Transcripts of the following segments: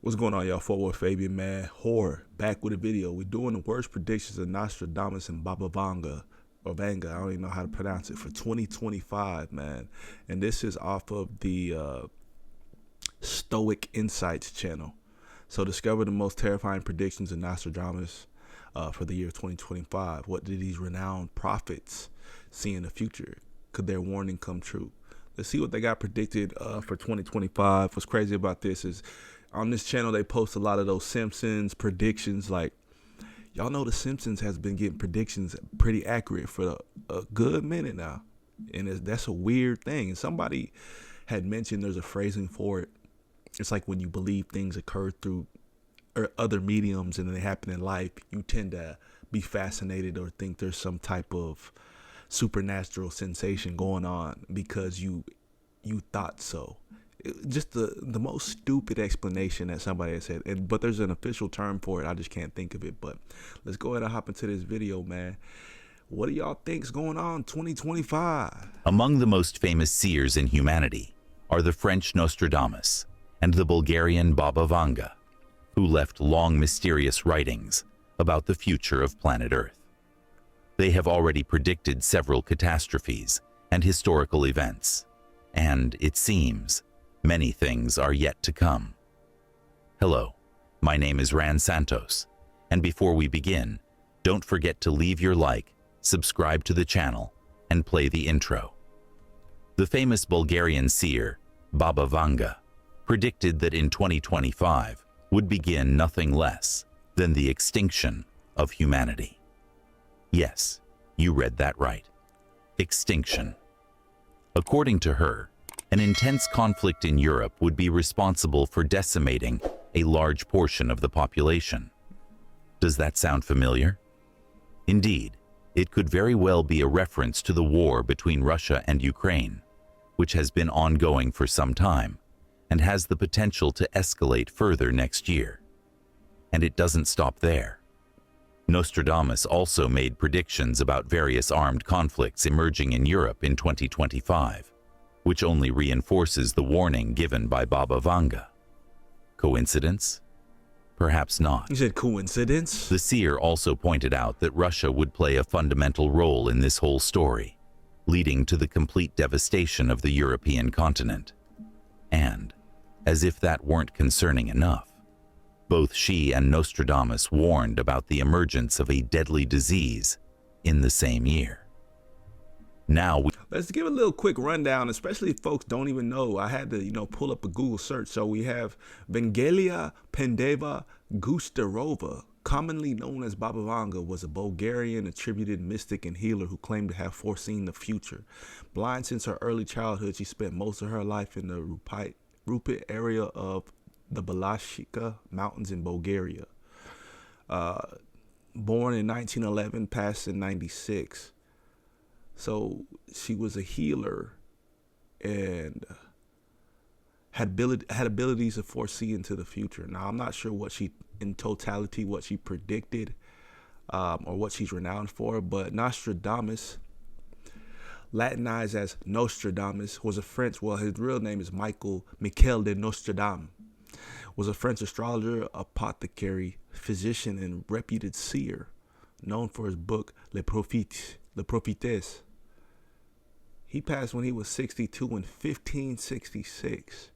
What's going on, y'all? Forward Fabian, man. Horror, back with a video. We're doing the worst predictions of Nostradamus and Baba Vanga, or Vanga, I don't even know how to pronounce it, for 2025, man. And this is off of the Stoic Insights channel. So discover the most terrifying predictions of Nostradamus for the year 2025. What did these renowned prophets see in the future? Could their warning come true? Let's see what they got predicted for 2025. What's crazy about this is on this channel, they post a lot of those Simpsons predictions. Like, y'all know the Simpsons has been getting predictions pretty accurate for a good minute now. And that's a weird thing. And somebody had mentioned there's a phrasing for it. It's like when you believe things occur through other mediums and they happen in life, you tend to be fascinated or think there's some type of supernatural sensation going on because you thought so. Just the most stupid explanation that somebody has said, but there's an official term for it. I just can't think of it. But let's go ahead and hop into this video, man. What do y'all think's going on 2025? Among the most famous seers in humanity are the French Nostradamus and the Bulgarian Baba Vanga, who left long mysterious writings about the future of planet Earth. They have already predicted several catastrophes and historical events, and it seems many things are yet to come. Hello, my name is Ran Santos, and before we begin, don't forget to leave your like, subscribe to the channel, and play the intro. The famous Bulgarian seer, Baba Vanga, predicted that in 2025 would begin nothing less than the extinction of humanity. Yes, you read that right. Extinction. According to her, an intense conflict in Europe would be responsible for decimating a large portion of the population. Does that sound familiar? Indeed, it could very well be a reference to the war between Russia and Ukraine, which has been ongoing for some time and has the potential to escalate further next year. And it doesn't stop there. Nostradamus also made predictions about various armed conflicts emerging in Europe in 2025. Which only reinforces the warning given by Baba Vanga. Coincidence? Perhaps not. You said coincidence? The seer also pointed out that Russia would play a fundamental role in this whole story, leading to the complete devastation of the European continent. And, as if that weren't concerning enough, both she and Nostradamus warned about the emergence of a deadly disease in the same year. Now let's give a little quick rundown, especially if folks don't even know. I had to, pull up a Google search. So we have Vangelia Pendeva Gustarova, commonly known as Baba Vanga, was a Bulgarian attributed mystic and healer who claimed to have foreseen the future. Blind since her early childhood, she spent most of her life in the Rupit area of the Balashika Mountains in Bulgaria. Born in 1911, passed in 96. So she was a healer and had abilities to foresee into the future. Now, I'm not sure what she predicted or what she's renowned for, but Nostradamus, Latinized as Nostradamus, was a French, well, his real name is Michael de Nostradamus, was a French astrologer, apothecary, physician, and reputed seer, known for his book Les Prophéties. He passed when he was 62 in 1566.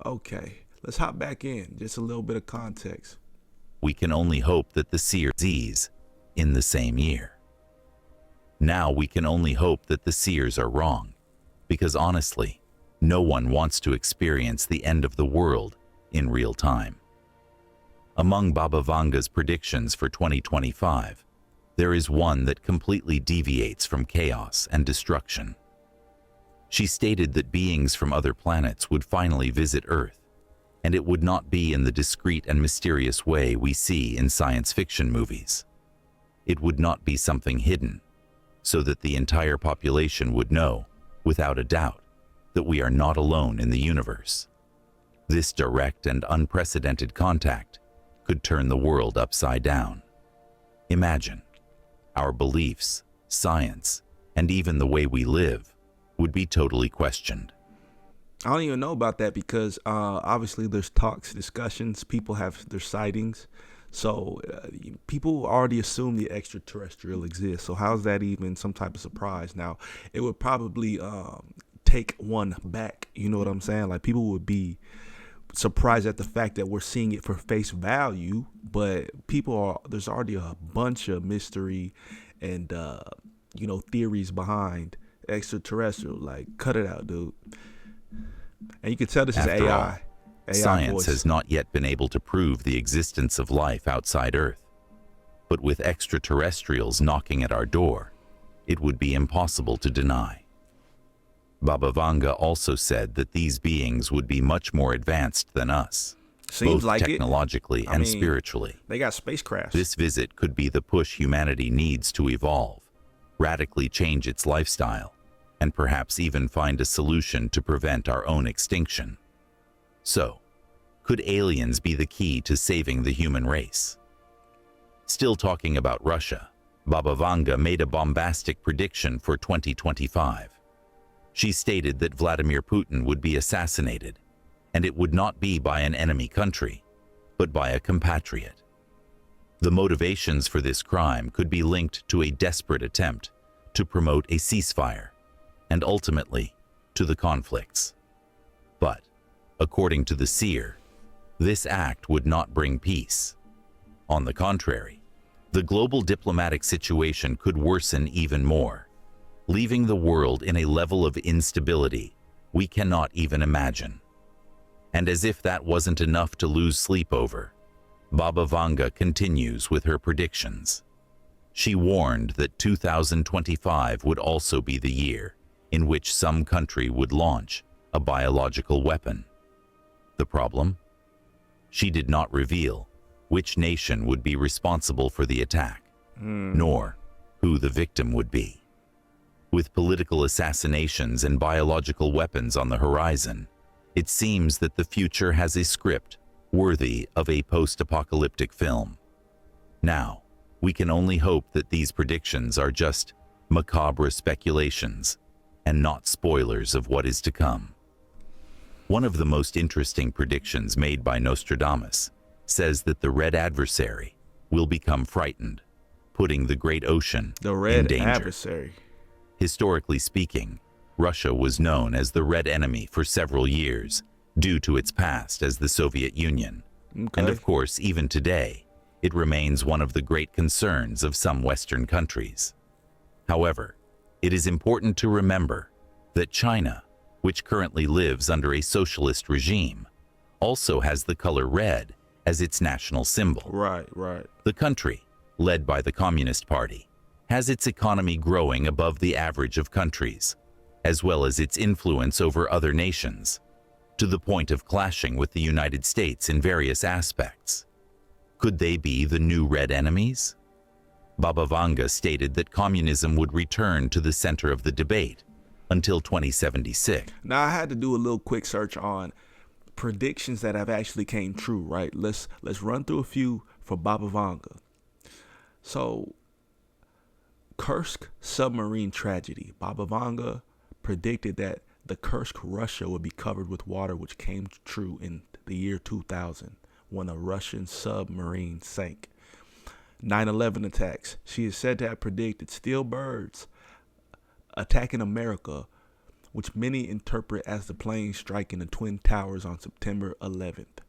Okay, let's hop back in. Just a little bit of context. We can only hope that the seer disease in the same year. Now we can only hope that the seers are wrong, because honestly, no one wants to experience the end of the world in real time. Among Baba Vanga's predictions for 2025, there is one that completely deviates from chaos and destruction. She stated that beings from other planets would finally visit Earth, and it would not be in the discreet and mysterious way we see in science fiction movies. It would not be something hidden, so that the entire population would know, without a doubt, that we are not alone in the universe. This direct and unprecedented contact could turn the world upside down. Imagine. Our beliefs, science, and even the way we live would be totally questioned. I don't even know about that because obviously there's talks, discussions, people have their sightings. So people already assume the extraterrestrial exists. So how's that even some type of surprise? Now, it would probably take one back. You know what I'm saying? Like people would be surprised at the fact that we're seeing it for face value, but there's already a bunch of mystery and theories behind extraterrestrial. Like cut it out, dude. And you can tell this is After all, AI. AI science voice. has not yet been able to prove the existence of life outside Earth. But with extraterrestrials knocking at our door, it would be impossible to deny. Baba Vanga also said that these beings would be much more advanced than us, Seems both like it. technologically I and mean, spiritually. They got spacecrafts. This visit could be the push humanity needs to evolve, radically change its lifestyle, and perhaps even find a solution to prevent our own extinction. So, could aliens be the key to saving the human race? Still talking about Russia, Baba Vanga made a bombastic prediction for 2025. She stated that Vladimir Putin would be assassinated, and it would not be by an enemy country, but by a compatriot. The motivations for this crime could be linked to a desperate attempt to promote a ceasefire, and ultimately to the conflicts. But, according to the seer, this act would not bring peace. On the contrary, the global diplomatic situation could worsen even more, leaving the world in a level of instability we cannot even imagine. And as if that wasn't enough to lose sleep over, Baba Vanga continues with her predictions. She warned that 2025 would also be the year in which some country would launch a biological weapon. The problem? She did not reveal which nation would be responsible for the attack, nor who the victim would be. With political assassinations and biological weapons on the horizon, it seems that the future has a script worthy of a post-apocalyptic film. Now, we can only hope that these predictions are just macabre speculations and not spoilers of what is to come. One of the most interesting predictions made by Nostradamus says that the red adversary will become frightened, putting the great ocean The in red danger. adversary. Historically speaking, Russia was known as the red enemy for several years due to its past as the Soviet Union. Okay. And of course, even today, it remains one of the great concerns of some Western countries. However, it is important to remember that China, which currently lives under a socialist regime, also has the color red as its national symbol. Right. The country, led by the Communist Party, has its economy growing above the average of countries, as well as its influence over other nations, to the point of clashing with the United States in various aspects. Could they be the new red enemies? Baba Vanga stated that communism would return to the center of the debate until 2076. Now I had to do a little quick search on predictions that have actually came true, right? Let's run through a few for Baba Vanga. So, Kursk submarine tragedy. Baba Vanga predicted that the Kursk, Russia would be covered with water, which came true in the year 2000 when a Russian submarine sank. 9/11 attacks. She is said to have predicted steel birds attacking America, which many interpret as the plane striking the Twin Towers on September 11th.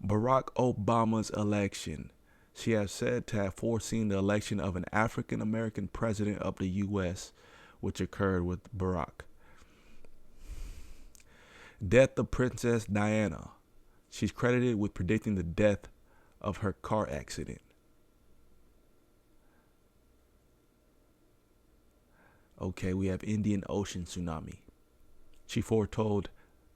Barack Obama's election. She has said to have foreseen the election of an African American president of the U.S., which occurred with Barack. Death of Princess Diana. She's credited with predicting the death of her car accident. Okay, we have Indian Ocean tsunami. She foretold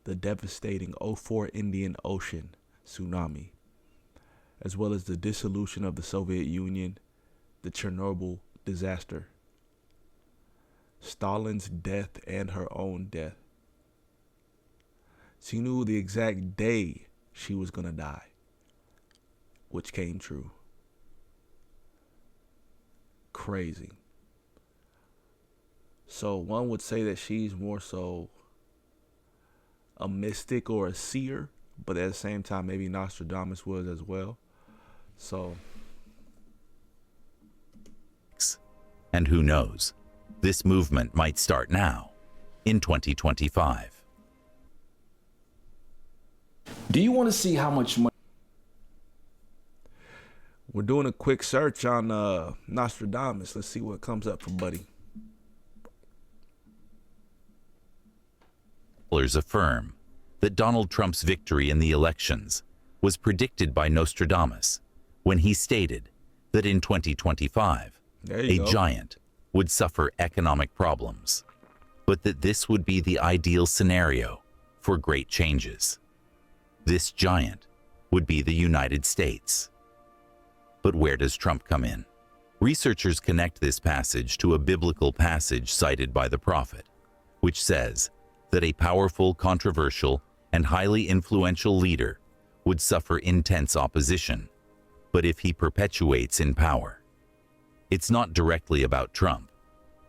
the devastating '04 Indian Ocean tsunami, as well as the dissolution of the Soviet Union, the Chernobyl disaster, Stalin's death, and her own death. She knew the exact day she was going to die, which came true. Crazy. So one would say that she's more so a mystic or a seer, but at the same time, maybe Nostradamus was as well. So, and who knows, this movement might start now, in 2025. Do you want to see how much money? we're doing a quick search on Nostradamus. Let's see what comes up for Buddy. Affirm that Donald Trump's victory in the elections was predicted by Nostradamus when he stated that in 2025, a giant would suffer economic problems, but that this would be the ideal scenario for great changes. This giant would be the United States. But where does Trump come in? Researchers connect this passage to a biblical passage cited by the prophet, which says that a powerful, controversial, and highly influential leader would suffer intense opposition, but if he perpetuates in power. It's not directly about Trump,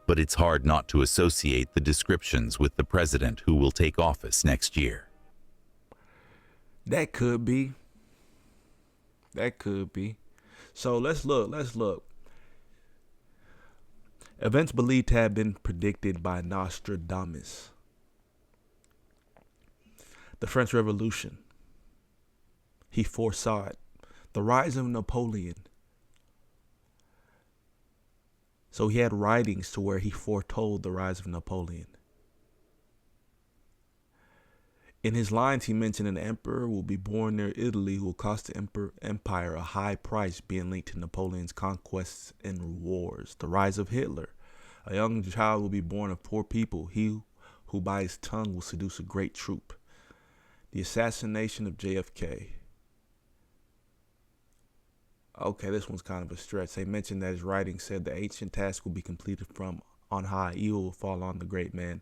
but it's hard not to associate the descriptions with the president who will take office next year. That could be. That could be. So let's look. Events believed to have been predicted by Nostradamus. The French Revolution. He foresaw it. The rise of Napoleon. So he had writings to where he foretold the rise of Napoleon. In his lines, he mentioned an emperor will be born near Italy who will cost the empire a high price, being linked to Napoleon's conquests and wars. The rise of Hitler. A young child will be born of poor people. He who by his tongue will seduce a great troop. The assassination of JFK. Okay, this one's kind of a stretch. They mentioned that his writing said the ancient task will be completed from on high. Evil will fall on the great man.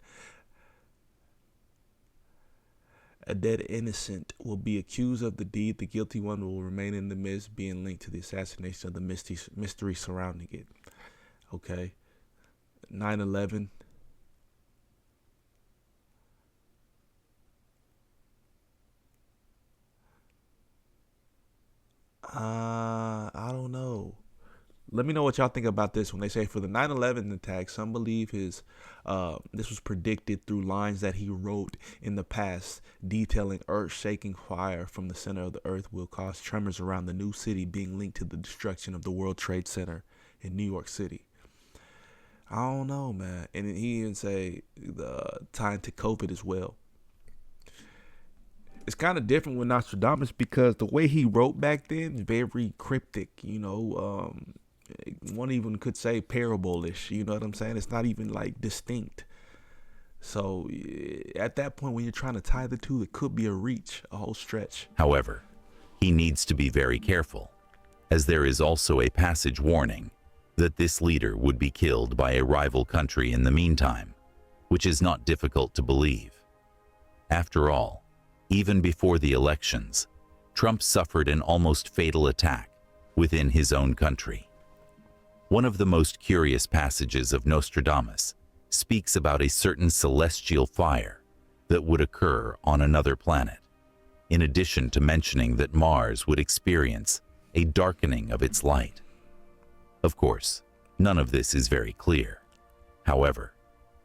A dead innocent will be accused of the deed. The guilty one will remain in the midst, being linked to the assassination of the mystery surrounding it. Okay. 9/11. I don't know. Let me know what y'all think about this. When they say for the 9/11 attack, some believe this was predicted through lines that he wrote in the past, detailing earth-shaking fire from the center of the earth will cause tremors around the new city, being linked to the destruction of the World Trade Center in New York City. I don't know, man. And he even say the tie into COVID as well. It's kind of different with Nostradamus because the way he wrote back then is very cryptic, one even could say parable-ish, you know what I'm saying? It's not even like distinct. So at that point, when you're trying to tie the two, it could be a reach, a whole stretch. However, he needs to be very careful, as there is also a passage warning that this leader would be killed by a rival country in the meantime, which is not difficult to believe. After all, even before the elections, Trump suffered an almost fatal attack within his own country. One of the most curious passages of Nostradamus speaks about a certain celestial fire that would occur on another planet, in addition to mentioning that Mars would experience a darkening of its light. Of course, none of this is very clear. However,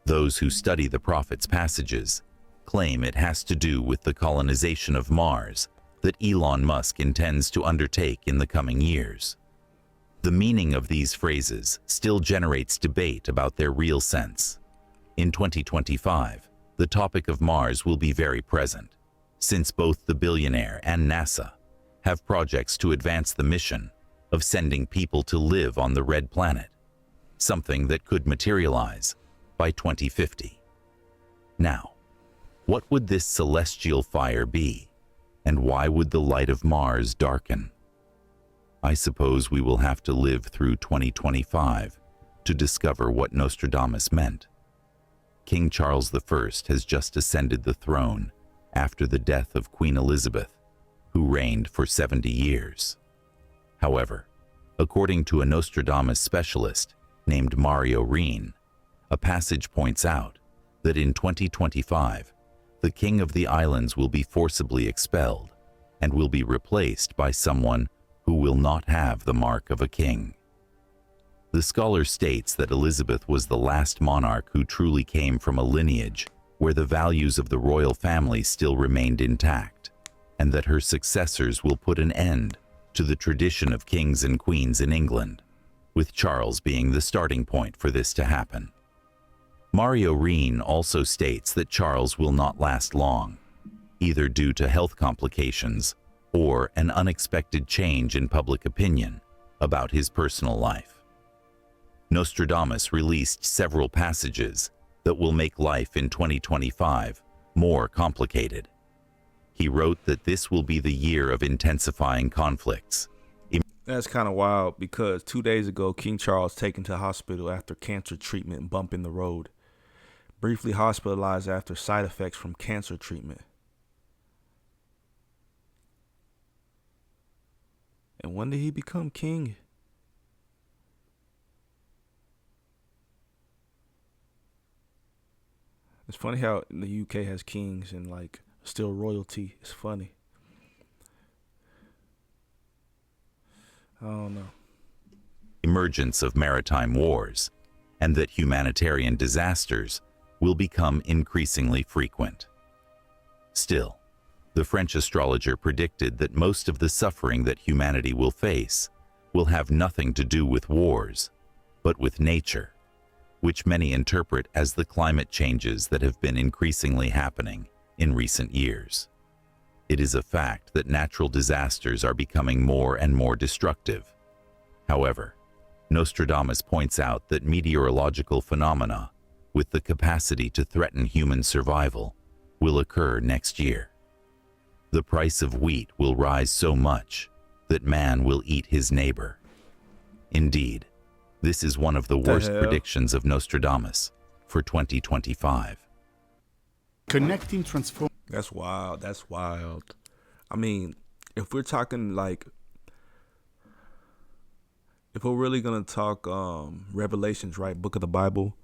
those who study the prophet's passages claim it has to do with the colonization of Mars that Elon Musk intends to undertake in the coming years. The meaning of these phrases still generates debate about their real sense. In 2025, the topic of Mars will be very present, since both the billionaire and NASA have projects to advance the mission of sending people to live on the red planet, something that could materialize by 2050. Now, what would this celestial fire be, and why would the light of Mars darken? I suppose we will have to live through 2025 to discover what Nostradamus meant. King Charles I has just ascended the throne after the death of Queen Elizabeth, who reigned for 70 years. However, according to a Nostradamus specialist named Mario Reen, a passage points out that in 2025, the king of the islands will be forcibly expelled and will be replaced by someone who will not have the mark of a king. The scholar states that Elizabeth was the last monarch who truly came from a lineage where the values of the royal family still remained intact, and that her successors will put an end to the tradition of kings and queens in England, with Charles being the starting point for this to happen. Mario Reen also states that Charles will not last long, either due to health complications or an unexpected change in public opinion about his personal life. Nostradamus released several passages that will make life in 2025 more complicated. He wrote that this will be the year of intensifying conflicts. That's kind of wild because 2 days ago, King Charles taken to hospital after cancer treatment and bump in the road. Briefly hospitalized after side effects from cancer treatment. And when did he become king? It's funny how the UK has kings and like still royalty. It's funny. I don't know. Emergence of maritime wars, and that humanitarian disasters will become increasingly frequent. Still, the French astrologer predicted that most of the suffering that humanity will face will have nothing to do with wars, but with nature, which many interpret as the climate changes that have been increasingly happening in recent years. It is a fact that natural disasters are becoming more and more destructive. However, Nostradamus points out that meteorological phenomena with the capacity to threaten human survival will occur next year. The price of wheat will rise so much that man will eat his neighbor. Indeed, this is one of the worst predictions of Nostradamus for 2025. Connecting transform. That's wild. That's wild. I mean, if we're talking like, if we're really gonna talk Revelations, right, book of the Bible,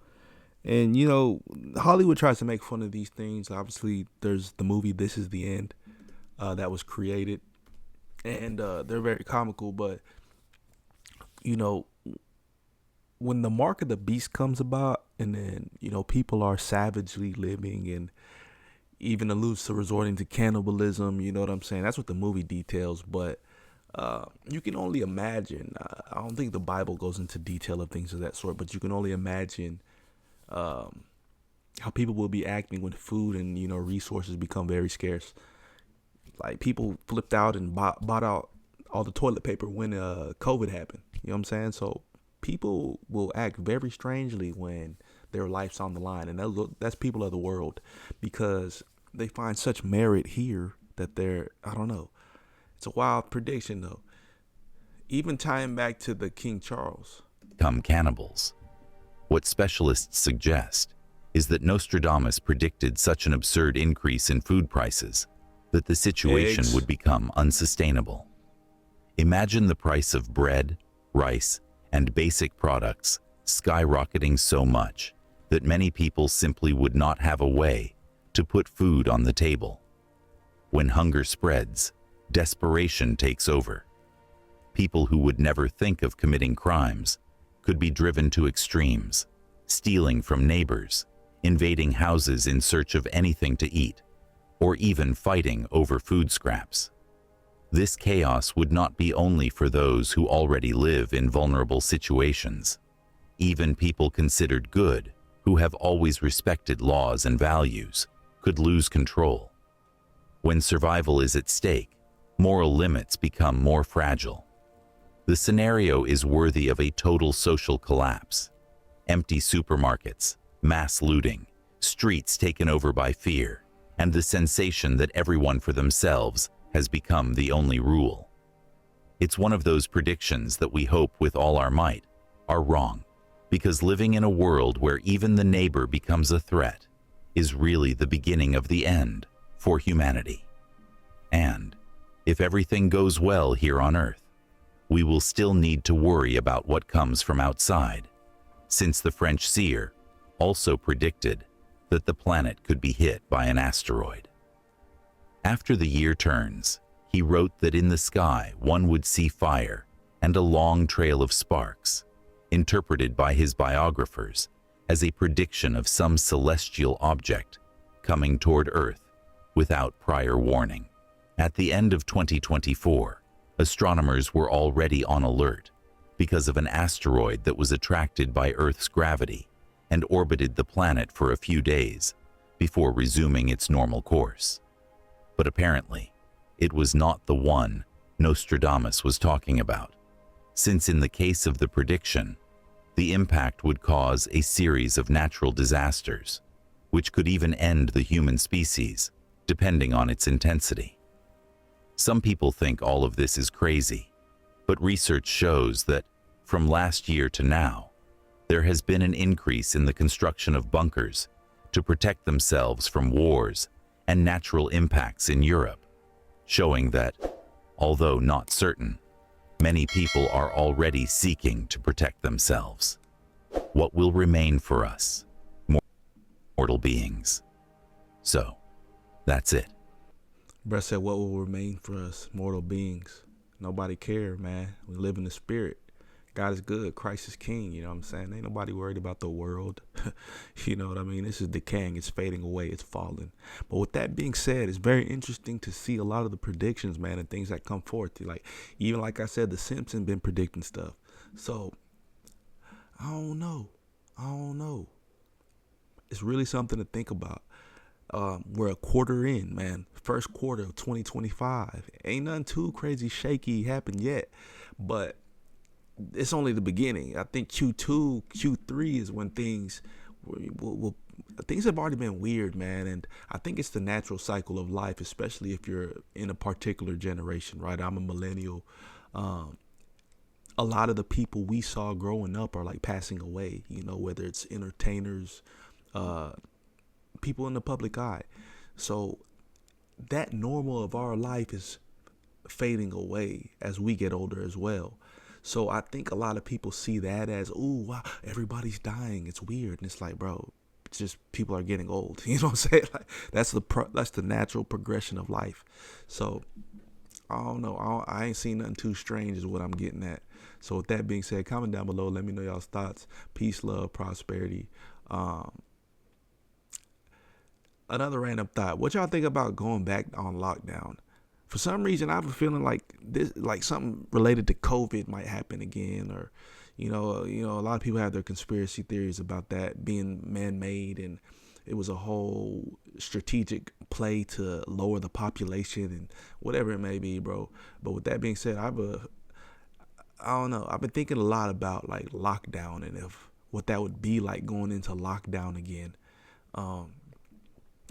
and you know, Hollywood tries to make fun of these things. Obviously, there's the movie This Is the End that was created, and they're very comical. But you know, when the mark of the beast comes about, and then you know people are savagely living and even alludes to resorting to cannibalism, you know what I'm saying? That's what the movie details, but you can only imagine. I don't think the Bible goes into detail of things of that sort, but you can only imagine how people will be acting when food and, you know, resources become very scarce. Like people flipped out and bought out all the toilet paper when COVID happened. You know what I'm saying? So people will act very strangely when their life's on the line, and that's people of the world, because they find such merit here that they're, I don't know. It's a wild prediction though. Even tying back to the King Charles. Become cannibals. What specialists suggest is that Nostradamus predicted such an absurd increase in food prices that the situation would become unsustainable. Imagine the price of bread, rice, and basic products skyrocketing so much that many people simply would not have a way to put food on the table. When hunger spreads, desperation takes over. People who would never think of committing crimes could be driven to extremes, stealing from neighbors, invading houses in search of anything to eat, or even fighting over food scraps. This chaos would not be only for those who already live in vulnerable situations. Even people considered good, who have always respected laws and values, could lose control. When survival is at stake, moral limits become more fragile. The scenario is worthy of a total social collapse. Empty supermarkets, mass looting, streets taken over by fear, and the sensation that everyone for themselves has become the only rule. It's one of those predictions that we hope with all our might are wrong, because living in a world where even the neighbor becomes a threat is really the beginning of the end for humanity. And if everything goes well here on Earth, we will still need to worry about what comes from outside, since the French seer also predicted that the planet could be hit by an asteroid. After the year turns, he wrote that in the sky one would see fire and a long trail of sparks, interpreted by his biographers as a prediction of some celestial object coming toward Earth without prior warning. At the end of 2024, astronomers were already on alert because of an asteroid that was attracted by Earth's gravity and orbited the planet for a few days before resuming its normal course. But apparently, it was not the one Nostradamus was talking about, since in the case of the prediction, the impact would cause a series of natural disasters, which could even end the human species, depending on its intensity. Some people think all of this is crazy, but research shows that, from last year to now, there has been an increase in the construction of bunkers to protect themselves from wars and natural impacts in Europe, showing that, although not certain, many people are already seeking to protect themselves. What will remain for us, mortal beings? So, that's it. Bruh said, what will remain for us, mortal beings? Nobody care, man. We live in the spirit. God is good. Christ is king. You know what I'm saying? Ain't nobody worried about the world. You know what I mean? This is decaying. It's fading away. It's falling. But with that being said, it's very interesting to see a lot of the predictions, man, and things that come forth. Like, even like I said, The Simpsons been predicting stuff. So, I don't know. It's really something to think about. We're a quarter in, man. First quarter of 2025. Ain't nothing too crazy shaky happened yet. But it's only the beginning. I think Q2, Q3 is when things have already been weird, man. And I think it's the natural cycle of life, especially if you're in a particular generation, right? I'm a millennial. A lot of the people we saw growing up are like passing away, you know, whether it's entertainers, people in the public eye. So that normal of our life is fading away as we get older as well. So I think a lot of people see that as, ooh, wow, everybody's dying. It's weird. And it's like, bro, it's just people are getting old. You know what I'm saying? Like, that's the natural progression of life. So I don't know. I ain't seen nothing too strange is what I'm getting at. So with that being said, comment down below. Let me know y'all's thoughts. Peace, love, prosperity. Another random thought. What y'all think about going back on lockdown? For some reason, I have a feeling like this, like something related to COVID might happen again, or, you know, a lot of people have their conspiracy theories about that being man-made, and it was a whole strategic play to lower the population and whatever it may be, bro. But with that being said, I don't know. I've been thinking a lot about like lockdown and what that would be like going into lockdown again.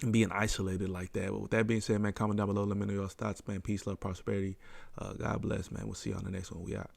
And being isolated like that. But with that being said, man, comment down below. Let me know your thoughts, man. Peace, love, prosperity. God bless, man. We'll see you on the next one. We out.